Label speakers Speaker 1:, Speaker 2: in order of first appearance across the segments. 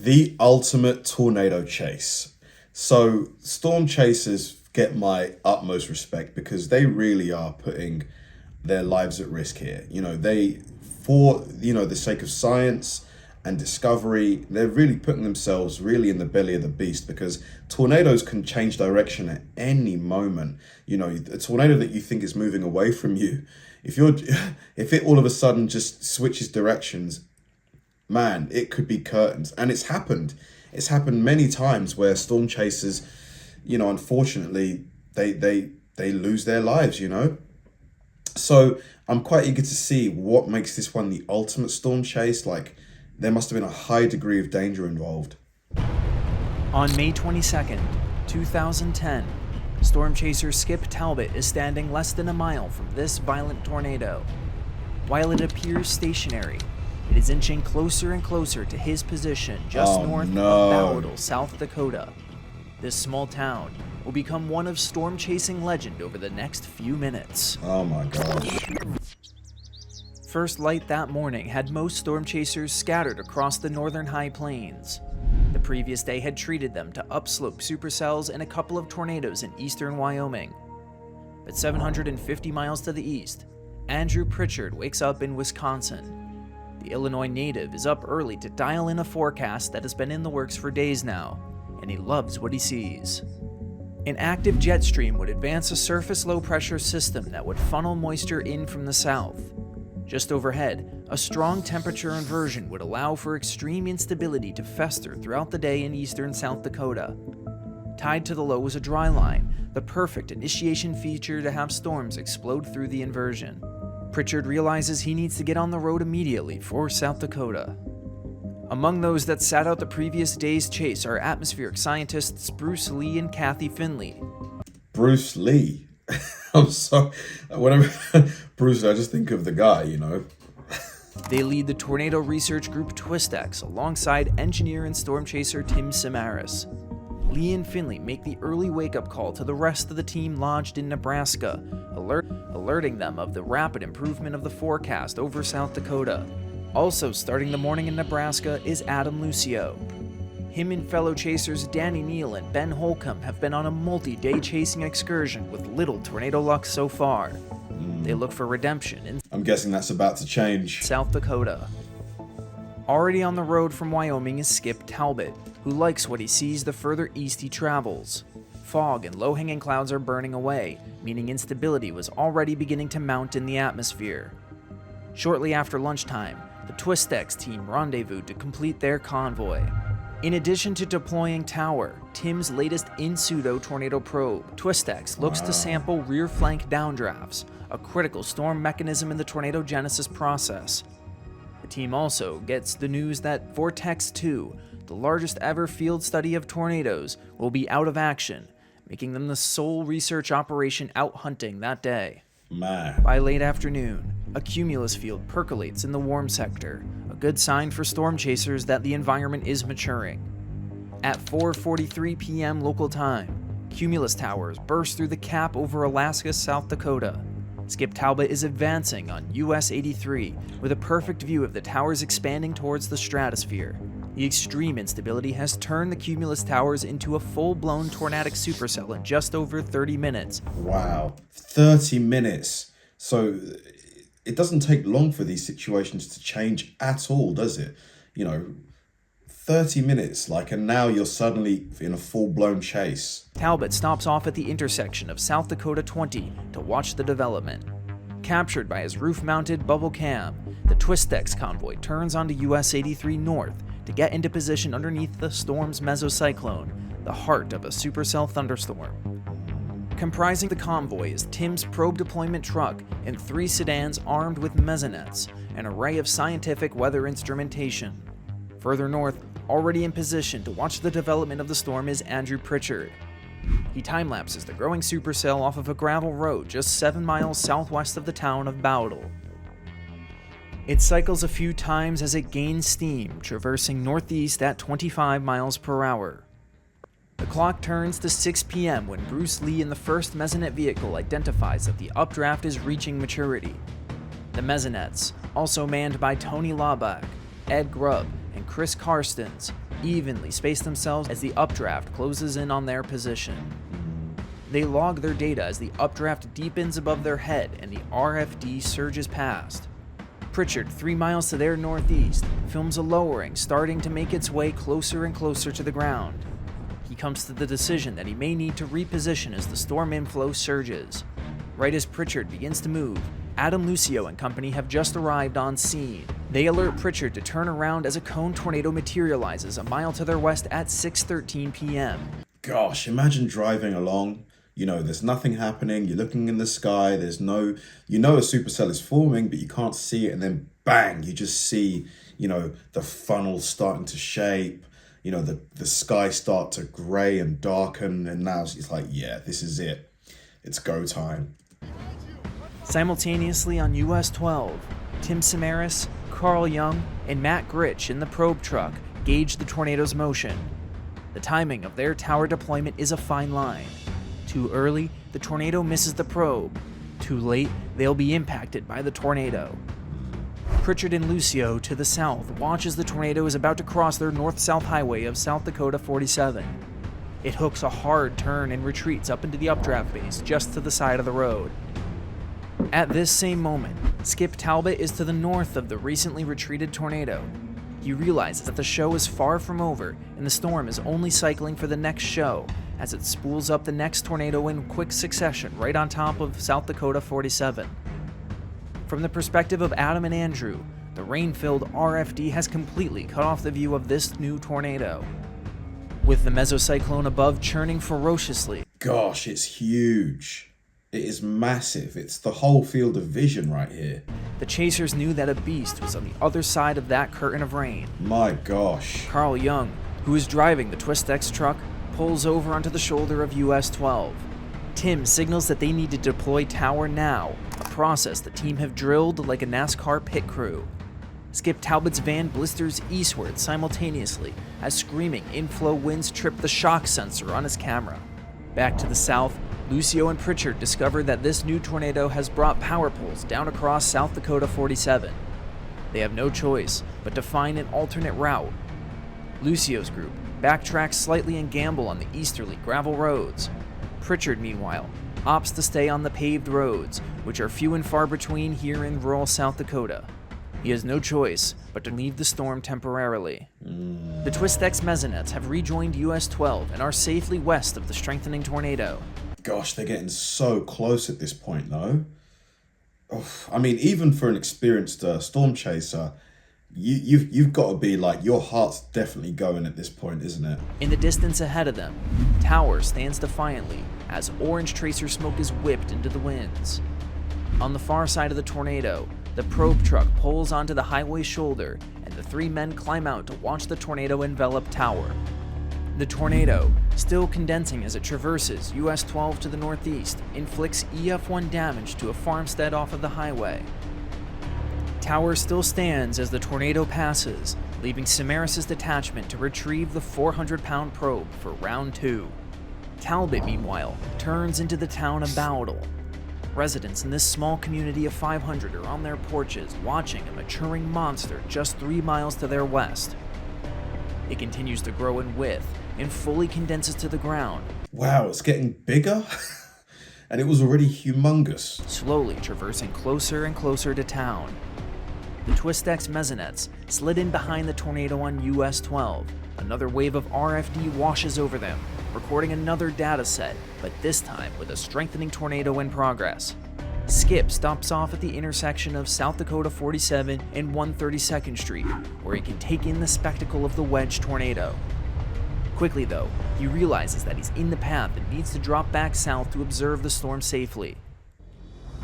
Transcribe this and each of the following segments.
Speaker 1: The ultimate tornado chase. So storm chasers get my utmost respect because they really are putting their lives at risk here. For the sake of science and discovery, they're really putting themselves really in the belly of the beast, because tornadoes can change direction at any moment. A tornado that you think is moving away from you, if it all of a sudden just switches directions, man, it could be curtains. And it's happened many times where storm chasers, unfortunately, they lose their lives. So I'm quite eager to see what makes this one the ultimate storm chase. Like, there must have been a high degree of danger involved.
Speaker 2: On May 22nd, 2010, storm chaser Skip Talbot is standing less than a mile from this violent tornado. While it appears stationary, it is inching closer and closer to his position just north of Bowdle, South Dakota. This small town will become one of storm chasing legend over the next few minutes.
Speaker 1: Oh my gosh.
Speaker 2: First light that morning had most storm chasers scattered across the northern high plains. The previous day had treated them to upslope supercells and a couple of tornadoes in eastern Wyoming. But 750 miles to the east, Andrew Pritchard wakes up in Wisconsin. The Illinois native is up early to dial in a forecast that has been in the works for days now, and he loves what he sees. An active jet stream would advance a surface low-pressure system that would funnel moisture in from the south. Just overhead, a strong temperature inversion would allow for extreme instability to fester throughout the day in eastern South Dakota. Tied to the low was a dry line, the perfect initiation feature to have storms explode through the inversion. Pritchard realizes he needs to get on the road immediately for South Dakota. Among those that sat out the previous day's chase are atmospheric scientists Bruce Lee and Kathy Finley.
Speaker 1: Bruce Lee? I'm sorry. Whenever Bruce, I just think of the guy,
Speaker 2: They lead the tornado research group TwistX alongside engineer and storm chaser Tim Samaras. Lee and Finley make the early wake-up call to the rest of the team lodged in Nebraska, alerting them of the rapid improvement of the forecast over South Dakota. Also starting the morning in Nebraska is Adam Lucio. Him and fellow chasers Danny Neal and Ben Holcomb have been on a multi-day chasing excursion with little tornado luck so far. They look for redemption in
Speaker 1: I'm guessing that's about to change.
Speaker 2: South Dakota. Already on the road from Wyoming is Skip Talbot, who likes what he sees the further east he travels. Fog and low-hanging clouds are burning away, meaning instability was already beginning to mount in the atmosphere. Shortly after lunchtime, the TwistX team rendezvoused to complete their convoy. In addition to deploying Tower, Tim's latest in-pseudo tornado probe, TwistX looks to sample rear flank downdrafts, a critical storm mechanism in the tornado genesis process. The team also gets the news that Vortex 2, the largest ever field study of tornadoes, will be out of action, making them the sole research operation out hunting that day.
Speaker 1: Man.
Speaker 2: By late afternoon, a cumulus field percolates in the warm sector, a good sign for storm chasers that the environment is maturing. At 4:43 p.m. local time, cumulus towers burst through the cap over Alaska, South Dakota. Skip Talbot is advancing on US 83 with a perfect view of the towers expanding towards the stratosphere. The extreme instability has turned the cumulus towers into a full-blown tornadic supercell in just over 30 minutes.
Speaker 1: Wow, 30 minutes. So it doesn't take long for these situations to change at all, does it? 30 minutes, and now you're suddenly in a full-blown chase.
Speaker 2: Talbot stops off at the intersection of South Dakota 20 to watch the development. Captured by his roof-mounted bubble cam, the TwistX convoy turns onto US 83 north to get into position underneath the storm's mesocyclone, the heart of a supercell thunderstorm. Comprising the convoy is Tim's probe deployment truck and 3 sedans armed with mezzanets, an array of scientific weather instrumentation. Further north, already in position to watch the development of the storm, is Andrew Pritchard. He time-lapses the growing supercell off of a gravel road just 7 miles southwest of the town of Bowdle. It cycles a few times as it gains steam, traversing northeast at 25 miles per hour. The clock turns to 6 p.m. when Bruce Lee in the first mezzanette vehicle identifies that the updraft is reaching maturity. The mezzanettes, also manned by Tony Laubach, Ed Grubb, and Chris Karstens, evenly space themselves as the updraft closes in on their position. They log their data as the updraft deepens above their head and the RFD surges past. Pritchard, 3 miles to their northeast, films a lowering starting to make its way closer and closer to the ground. He comes to the decision that he may need to reposition as the storm inflow surges. Right as Pritchard begins to move, Adam Lucio and company have just arrived on scene. They alert Pritchard to turn around as a cone tornado materializes a mile to their west at 6:13 p.m.
Speaker 1: Gosh, imagine driving along. There's nothing happening. You're looking in the sky. There's no, a supercell is forming, but you can't see it. And then bang, you just see, the funnel starting to shape, the sky start to gray and darken. And now it's like, yeah, this is it. It's go time.
Speaker 2: Simultaneously on US 12, Tim Samaras, Carl Young, and Matt Gritch in the probe truck gauge the tornado's motion. The timing of their tower deployment is a fine line. Too early, the tornado misses the probe. Too late, they'll be impacted by the tornado. Pritchard and Lucio to the south watch as the tornado is about to cross their north-south highway of South Dakota 47. It hooks a hard turn and retreats up into the updraft base just to the side of the road. At this same moment, Skip Talbot is to the north of the recently retreated tornado. He realizes that the show is far from over and the storm is only cycling for the next show as it spools up the next tornado in quick succession right on top of South Dakota 47. From the perspective of Adam and Andrew, the rain-filled RFD has completely cut off the view of this new tornado, with the mesocyclone above churning ferociously.
Speaker 1: Gosh, it's huge. It is massive. It's the whole field of vision right here.
Speaker 2: The chasers knew that a beast was on the other side of that curtain of rain.
Speaker 1: My gosh.
Speaker 2: Carl Young, who is driving the Twist-X truck, pulls over onto the shoulder of US 12. Tim signals that they need to deploy tower now, a process the team have drilled like a NASCAR pit crew. Skip Talbot's van blisters eastward simultaneously as screaming inflow winds trip the shock sensor on his camera. Back to the south, Lucio and Pritchard discover that this new tornado has brought power poles down across South Dakota 47. They have no choice but to find an alternate route. Lucio's group backtracks slightly and gamble on the easterly gravel roads. Pritchard, meanwhile, opts to stay on the paved roads, which are few and far between here in rural South Dakota. He has no choice but to leave the storm temporarily. The Twist-X mesonettes have rejoined US 12 and are safely west of the strengthening tornado.
Speaker 1: Gosh, they're getting so close at this point, though. I mean, even for an experienced storm chaser, you've got to be like, your heart's definitely going at this point, isn't it?
Speaker 2: In the distance ahead of them, Tower stands defiantly as orange tracer smoke is whipped into the winds. On the far side of the tornado, the probe truck pulls onto the highway shoulder, and the three men climb out to watch the tornado envelop Tower. The tornado, still condensing as it traverses US 12 to the northeast, inflicts EF1 damage to a farmstead off of the highway. Tower still stands as the tornado passes, leaving Samaras' detachment to retrieve the 400-pound probe for round 2. Talbot, meanwhile, turns into the town of Bowdle. Residents in this small community of 500 are on their porches watching a maturing monster just 3 miles to their west. It continues to grow in width and fully condenses to the ground.
Speaker 1: Wow, it's getting bigger? And it was already humongous.
Speaker 2: Slowly traversing closer and closer to town. The Twist-X mesonettes slid in behind the tornado on US 12. Another wave of RFD washes over them, recording another data set, but this time with a strengthening tornado in progress. Skip stops off at the intersection of South Dakota 47 and 132nd Street, where he can take in the spectacle of the Wedge tornado. Quickly though, he realizes that he's in the path and needs to drop back south to observe the storm safely.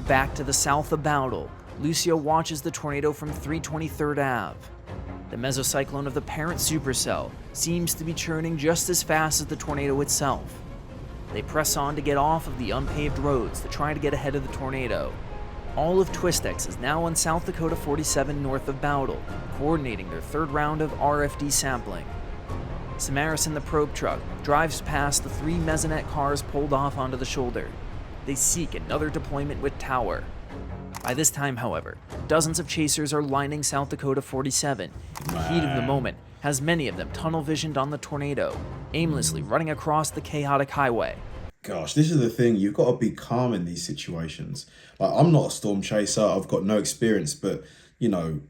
Speaker 2: Back to the south of Bowdle, Lucio watches the tornado from 323rd Ave. The mesocyclone of the parent supercell seems to be churning just as fast as the tornado itself. They press on to get off of the unpaved roads to try to get ahead of the tornado. All of Twist-X is now on South Dakota 47 north of Bowdle, coordinating their third round of RFD sampling. Samaras in the probe truck drives past the 3 mesonet cars pulled off onto the shoulder. They seek another deployment with Tower. By this time, however, dozens of chasers are lining South Dakota 47. The heat of the moment has many of them tunnel visioned on the tornado, aimlessly running across the chaotic highway.
Speaker 1: Gosh, this is the thing. You've got to be calm in these situations. Like, I'm not a storm chaser. I've got no experience, but, you know,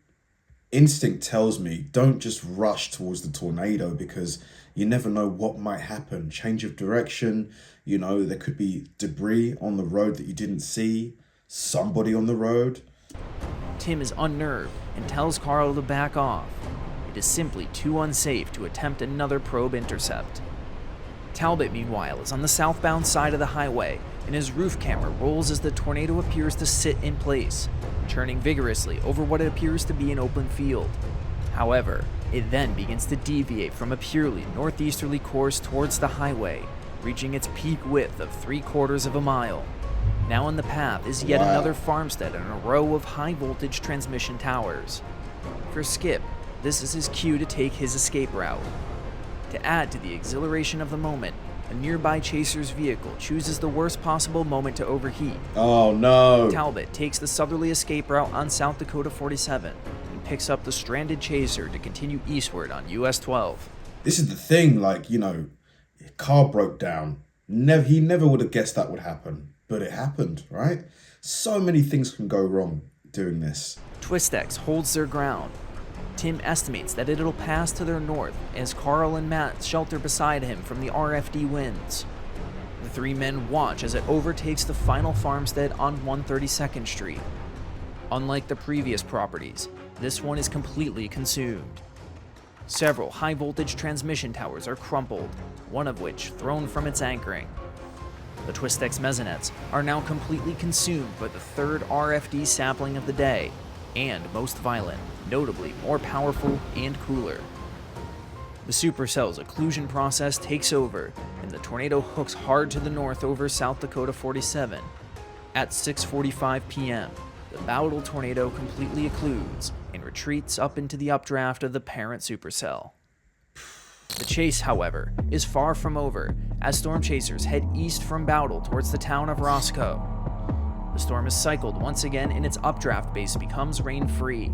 Speaker 1: instinct tells me don't just rush towards the tornado because you never know what might happen. Change of direction, you know, there could be debris on the road that you didn't see, somebody on the road.
Speaker 2: Tim is unnerved and tells Carl to back off. It is simply too unsafe to attempt another probe intercept. Talbot, meanwhile, is on the southbound side of the highway, and his roof camera rolls as the tornado appears to sit in place, churning vigorously over what it appears to be an open field. However, it then begins to deviate from a purely northeasterly course towards the highway, reaching its peak width of 3/4 of a mile. Now on the path is yet another farmstead and a row of high-voltage transmission towers. For Skip, this is his cue to take his escape route. To add to the exhilaration of the moment, a nearby chaser's vehicle chooses the worst possible moment to overheat.
Speaker 1: Oh no!
Speaker 2: Talbot takes the southerly escape route on South Dakota 47 and picks up the stranded chaser to continue eastward on US 12.
Speaker 1: This is the thing, like, you know, car broke down. He never would have guessed that would happen, but it happened, right? So many things can go wrong doing this.
Speaker 2: Twistex holds their ground. Tim estimates that it'll pass to their north as Carl and Matt shelter beside him from the RFD winds. The three men watch as it overtakes the final farmstead on 132nd Street. Unlike the previous properties, this one is completely consumed. Several high-voltage transmission towers are crumpled, one of which thrown from its anchoring. The Twistex maisonettes are now completely consumed by the third RFD sapling of the day, and most violent, notably more powerful and cooler. The supercell's occlusion process takes over, and the tornado hooks hard to the north over South Dakota 47. At 6:45 p.m., the volatile tornado completely occludes and retreats up into the updraft of the parent supercell. The chase, however, is far from over as storm chasers head east from Bowdle towards the town of Roscoe. The storm is cycled once again and its updraft base becomes rain-free.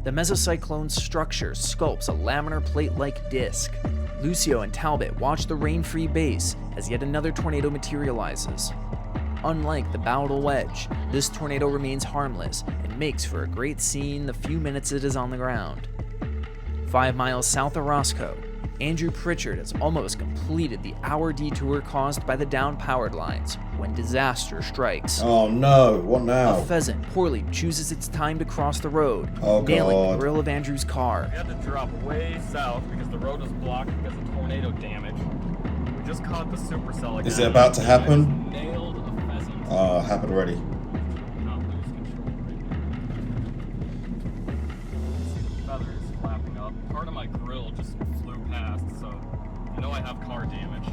Speaker 2: The mesocyclone's structure sculpts a laminar plate-like disc. Lucio and Talbot watch the rain-free base as yet another tornado materializes. Unlike the Bowdle Wedge, this tornado remains harmless and makes for a great scene the few minutes it is on the ground. 5 miles south of Roscoe, Andrew Pritchard has almost completed the hour detour caused by the downed powered lines when disaster strikes.
Speaker 1: Oh no, what now?
Speaker 2: A pheasant poorly chooses its time to cross the road,
Speaker 1: Oh,
Speaker 2: nailing
Speaker 1: God.
Speaker 2: the grill of Andrew's car.
Speaker 3: We had to drop way south because the road was blocked because of tornado damage. We just caught the supercell again.
Speaker 1: Is it about to happen?
Speaker 3: I just nailed a pheasant.
Speaker 1: Happened already.
Speaker 3: Not lose control right now. See the feathers flapping up. Part of my grill just flew past, so I know I have car damage.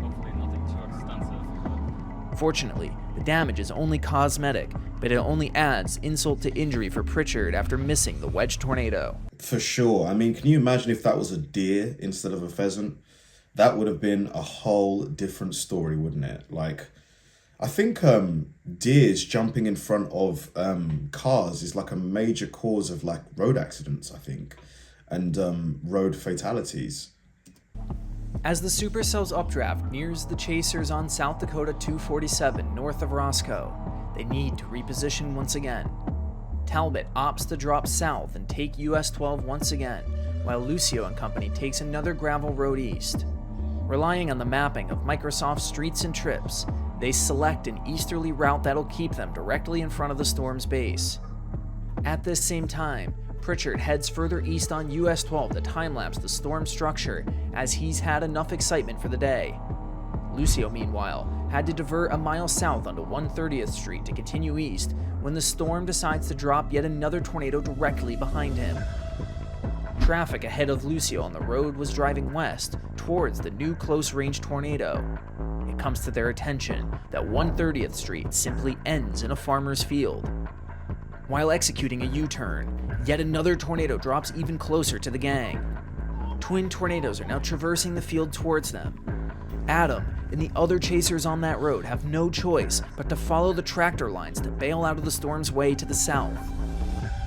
Speaker 3: Hopefully nothing too extensive.
Speaker 2: Fortunately, the damage is only cosmetic, but it only adds insult to injury for Pritchard after missing the Wedge tornado.
Speaker 1: For sure. I mean, can you imagine if that was a deer instead of a pheasant? That would have been a whole different story, wouldn't it? Like, I think deers jumping in front of cars is like a major cause of like road accidents, I think, and road fatalities.
Speaker 2: As the supercell's updraft nears the chasers on South Dakota 247 north of Roscoe, they need to reposition once again. Talbot opts to drop south and take US 12 once again, while Lucio and company takes another gravel road east. Relying on the mapping of Microsoft Streets and Trips, they select an easterly route that'll keep them directly in front of the storm's base. At this same time, Pritchard heads further east on US 12 to time-lapse the storm structure as he's had enough excitement for the day. Lucio, meanwhile, had to divert a mile south onto 130th Street to continue east when the storm decides to drop yet another tornado directly behind him. Traffic ahead of Lucio on the road was driving west towards the new close-range tornado. It comes to their attention that 130th Street simply ends in a farmer's field. While executing a U-turn, yet another tornado drops even closer to the gang. Twin tornadoes are now traversing the field towards them. Adam and the other chasers on that road have no choice but to follow the tractor lines to bail out of the storm's way to the south.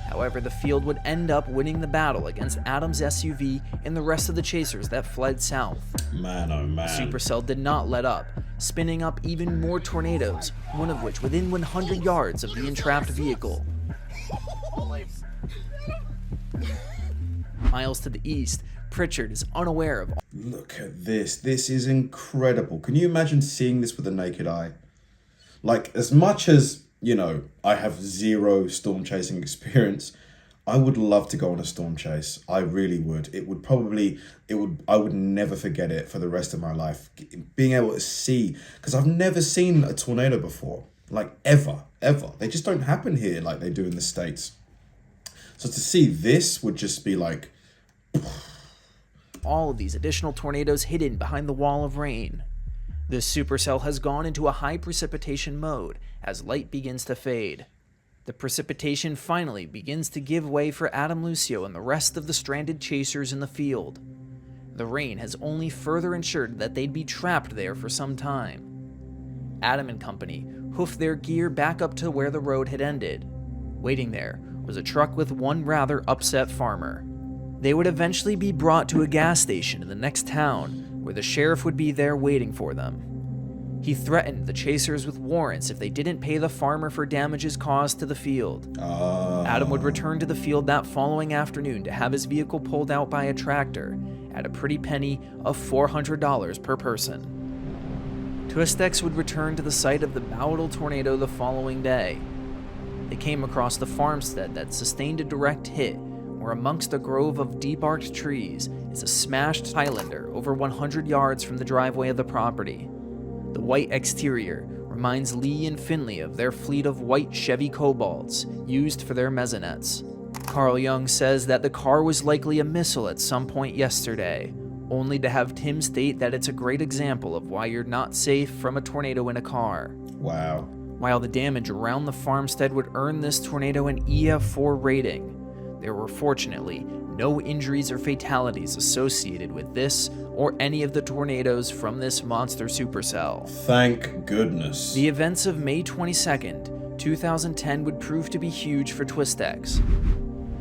Speaker 2: However, the field would end up winning the battle against Adam's SUV and the rest of the chasers that fled south.
Speaker 1: Man, oh man.
Speaker 2: Supercell did not let up, spinning up even more tornadoes, one of which within 100 yards of the entrapped vehicle. Miles to the east, Pritchard is unaware of.
Speaker 1: Look at this. This is incredible. Can you imagine seeing this with the naked eye? Like, as much as, you know, I have zero storm chasing experience, I would love to go on a storm chase. I really would. I would never forget it for the rest of my life. Being able to see, because I've never seen a tornado before. Like, ever. They just don't happen here like they do in the States. So to see this would just be like...
Speaker 2: all of these additional tornadoes hidden behind the wall of rain. The supercell has gone into a high precipitation mode as light begins to fade. The precipitation finally begins to give way for Adam Lucio and the rest of the stranded chasers in the field. The rain has only further ensured that they'd be trapped there for some time. Adam and company hoofed their gear back up to where the road had ended. Waiting there was a truck with one rather upset farmer. They would eventually be brought to a gas station in the next town, where the sheriff would be there waiting for them. He threatened the chasers with warrants if they didn't pay the farmer for damages caused to the field. Adam would return to the field that following afternoon to have his vehicle pulled out by a tractor at a pretty penny of $400 per person. Twistex would return to the site of the volatile tornado the following day. They came across the farmstead that sustained a direct hit, where amongst a grove of debarked trees is a smashed Highlander over 100 yards from the driveway of the property. The white exterior reminds Lee and Finley of their fleet of white Chevy Cobalts used for their maisonettes. Carl Young says that the car was likely a missile at some point yesterday, only to have Tim state that it's a great example of why you're not safe from a tornado in a car.
Speaker 1: Wow.
Speaker 2: While the damage around the farmstead would earn this tornado an EF4 rating, there were fortunately no injuries or fatalities associated with this or any of the tornadoes from this monster supercell.
Speaker 1: Thank goodness.
Speaker 2: The events of May 22nd, 2010 would prove to be huge for Twistex.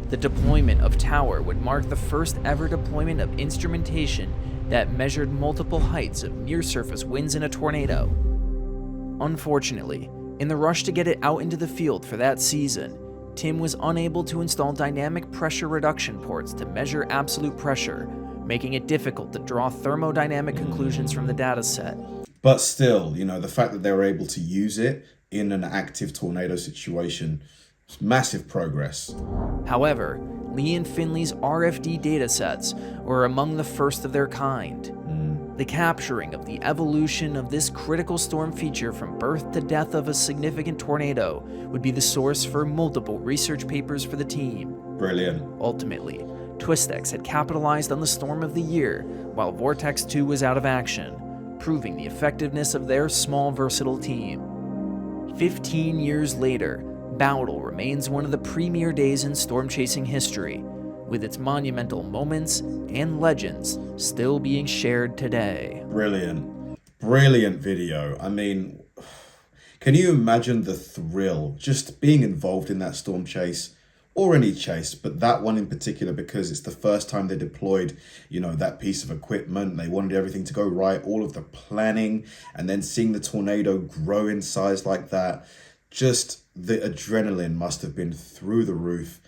Speaker 2: The deployment of Tower would mark the first ever deployment of instrumentation that measured multiple heights of near-surface winds in a tornado. Unfortunately, in the rush to get it out into the field for that season, Tim was unable to install dynamic pressure reduction ports to measure absolute pressure, making it difficult to draw thermodynamic conclusions from the dataset.
Speaker 1: But still, you know, the fact that they were able to use it in an active tornado situation is massive progress.
Speaker 2: However, Lee and Finley's RFD datasets were among the first of their kind. The capturing of the evolution of this critical storm feature from birth to death of a significant tornado would be the source for multiple research papers for the team.
Speaker 1: Brilliant.
Speaker 2: Ultimately, Twistex had capitalized on the storm of the year while Vortex 2 was out of action, proving the effectiveness of their small, versatile team. 15 years later, Battle remains one of the premier days in storm chasing history, with its monumental moments and legends still being shared today.
Speaker 1: Brilliant. Brilliant video. I mean, can you imagine the thrill just being involved in that storm chase, or any chase, but that one in particular, because it's the first time they deployed, you know, that piece of equipment. They wanted everything to go right, all of the planning, and then seeing the tornado grow in size like that. Just the adrenaline must have been through the roof.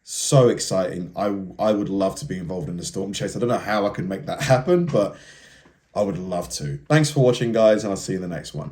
Speaker 1: So exciting. I would love to be involved in the storm chase. I don't know how I could make that happen, but I would love to. Thanks for watching, guys, and I'll see you in the next one.